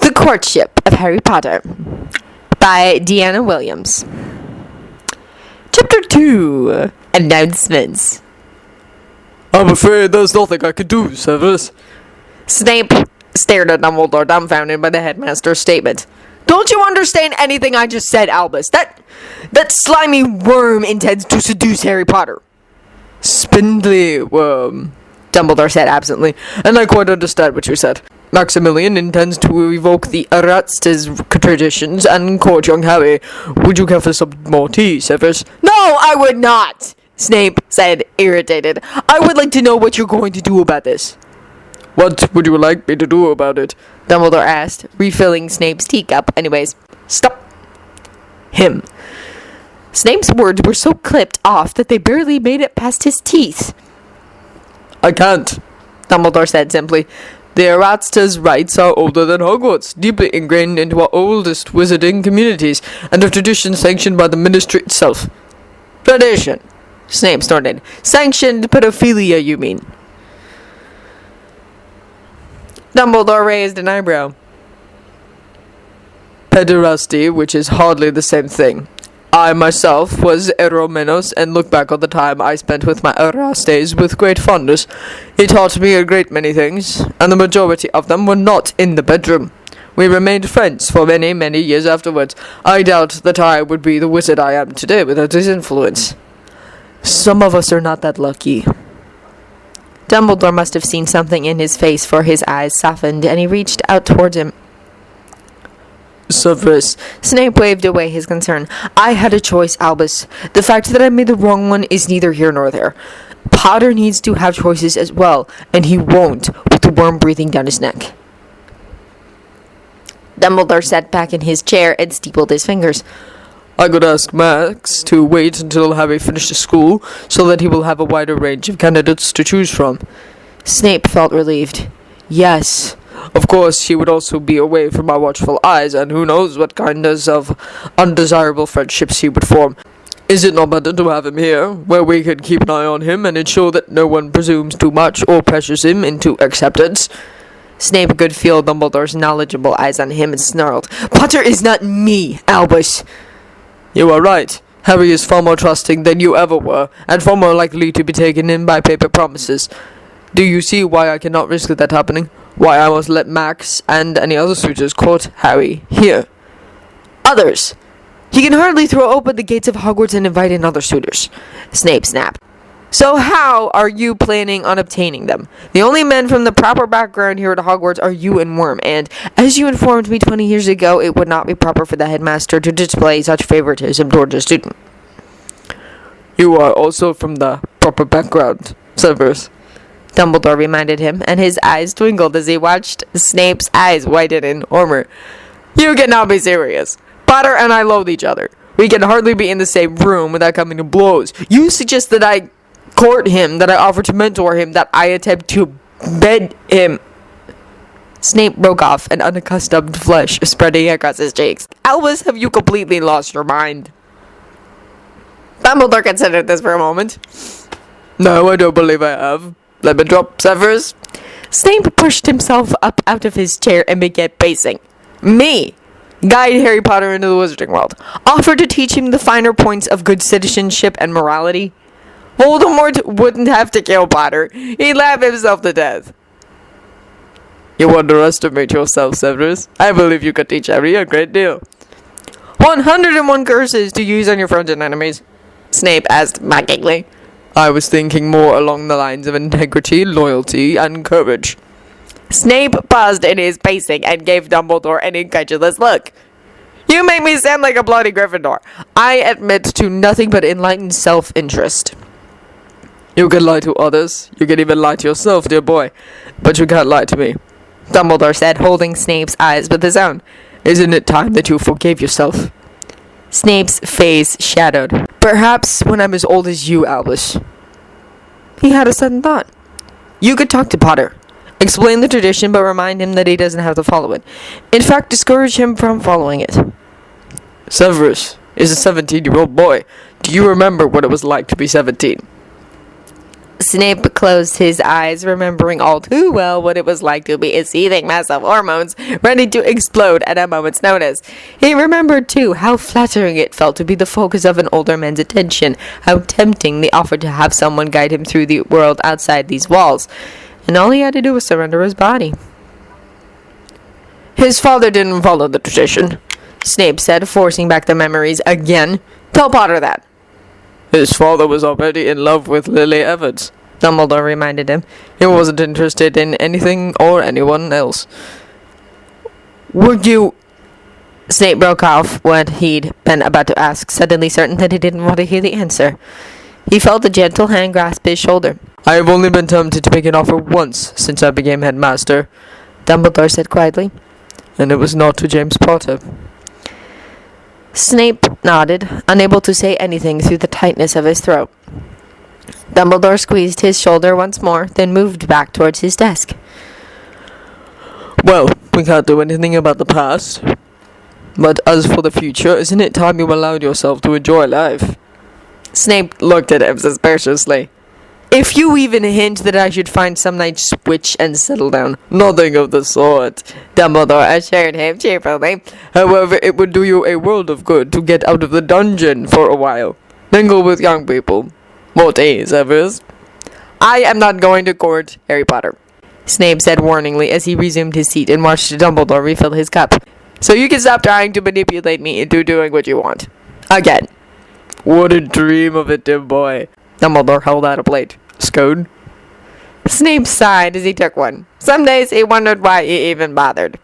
The Courtship of Harry Potter by Deanna Williams. Chapter 2. Announcements. I'm afraid there's nothing I can do, Severus. Snape stared at Dumbledore, dumbfounded by the headmaster's statement. Don't you understand anything I just said, Albus? That slimy worm intends to seduce Harry Potter. Spindly worm, Dumbledore said absently. and I quite understand what you said. Maximilian intends to evoke the Eratstas traditions and court young Harry. Would you care for some more tea, Severus? No, I would not, Snape said, irritated. I would like to know what you're going to do about this. What would you like me to do about it? Dumbledore asked, refilling Snape's teacup. Anyways, stop him. Snape's words were so clipped off that they barely made it past his teeth. I can't, Dumbledore said simply. The Eratstas' rites are older than Hogwarts, deeply ingrained into our oldest wizarding communities, and a tradition sanctioned by the Ministry itself. Tradition, Snape snorted. Sanctioned pedophilia, you mean? Dumbledore raised an eyebrow. Pederasty, which is hardly the same thing. I myself was Eromenos and look back on the time I spent with my Erastes with great fondness. He taught me a great many things, and the majority of them were not in the bedroom. We remained friends for many, many years afterwards. I doubt that I would be the wizard I am today without his influence. Some of us are not that lucky. Dumbledore must have seen something in his face, for his eyes softened, and he reached out towards him. Severus, Snape waved away his concern. I had a choice, Albus. The fact that I made the wrong one is neither here nor there. Potter needs to have choices as well, and he won't with the worm breathing down his neck. Dumbledore sat back in his chair and steepled his fingers. I could ask Max to wait until Harry finishes school, so that he will have a wider range of candidates to choose from. Snape felt relieved. Yes. Of course, he would also be away from my watchful eyes, and who knows what kinds of undesirable friendships he would form. Is it not better to have him here, where we can keep an eye on him and ensure that no one presumes too much or pressures him into acceptance? Snape could feel Dumbledore's knowledgeable eyes on him and snarled, Potter is not me, Albus. You are right. Harry is far more trusting than you ever were, and far more likely to be taken in by paper promises. Do you see why I cannot risk that happening? Why I must let Max and any other suitors court Harry here? Others. He can hardly throw open the gates of Hogwarts and invite in other suitors. Snape snapped. So how are you planning on obtaining them? The only men from the proper background here at Hogwarts are you and Worm, and as you informed me 20 years ago, it would not be proper for the headmaster to display such favoritism towards a student. You are also from the proper background, Severus, Dumbledore reminded him, and his eyes twinkled as he watched Snape's eyes whiten in horror. You cannot be serious. Potter and I loathe each other. We can hardly be in the same room without coming to blows. You suggest that I court him, that I offer to mentor him, that I attempt to bed him. Snape broke off, an unaccustomed flush spreading across his cheeks. Albus, have you completely lost your mind? Dumbledore considered this for a moment. No, I don't believe I have. Let me drop, Severus. Snape pushed himself up out of his chair and began pacing. Me! Guide Harry Potter into the wizarding world. Offer to teach him the finer points of good citizenship and morality. Voldemort wouldn't have to kill Potter. He'd laugh himself to death. You underestimate yourself, Severus. I believe you could teach Harry a great deal. 101 curses to use on your friends and enemies, Snape asked mockingly. I was thinking more along the lines of integrity, loyalty, and courage. Snape paused in his pacing and gave Dumbledore an incredulous look. You make me sound like a bloody Gryffindor. I admit to nothing but enlightened self-interest. You can lie to others. You can even lie to yourself, dear boy. But you can't lie to me, Dumbledore said, holding Snape's eyes with his own. Isn't it time that you forgave yourself? Snape's face shadowed. Perhaps when I'm as old as you, Albus. He had a sudden thought. You could talk to Potter. Explain the tradition, but remind him that he doesn't have to follow it. In fact, discourage him from following it. Severus is a 17-year-old boy. Do you remember what it was like to be 17? Snape closed his eyes, remembering all too well what it was like to be a seething mass of hormones, ready to explode at a moment's notice. He remembered, too, how flattering it felt to be the focus of an older man's attention, how tempting the offer to have someone guide him through the world outside these walls. And all he had to do was surrender his body. His father didn't follow the tradition, Snape said, forcing back the memories again. Tell Potter that. His father was already in love with Lily Evans, Dumbledore reminded him. He wasn't interested in anything or anyone else. Were you... Snape broke off what he'd been about to ask, suddenly certain that he didn't want to hear the answer. He felt a gentle hand grasp his shoulder. I have only been tempted to make an offer once since I became headmaster, Dumbledore said quietly. And it was not to James Potter. Snape nodded, unable to say anything through the tightness of his throat. Dumbledore squeezed his shoulder once more, then moved back towards his desk. Well, we can't do anything about the past. But as for the future, isn't it time you allowed yourself to enjoy life? Snape looked at him suspiciously. If you even hint that I should find some night switch and settle down. Nothing of the sort, Dumbledore assured him cheerfully. However, it would do you a world of good to get out of the dungeon for a while. Mingle with young people. What is, Evers? I am not going to court Harry Potter, Snape said warningly as he resumed his seat and watched Dumbledore refill his cup. So you can stop trying to manipulate me into doing what you want. Again. Wouldn't dream of it, dim boy. Dumbledore held out a plate. Scone? Snape sighed as he took one. Some days he wondered why he even bothered.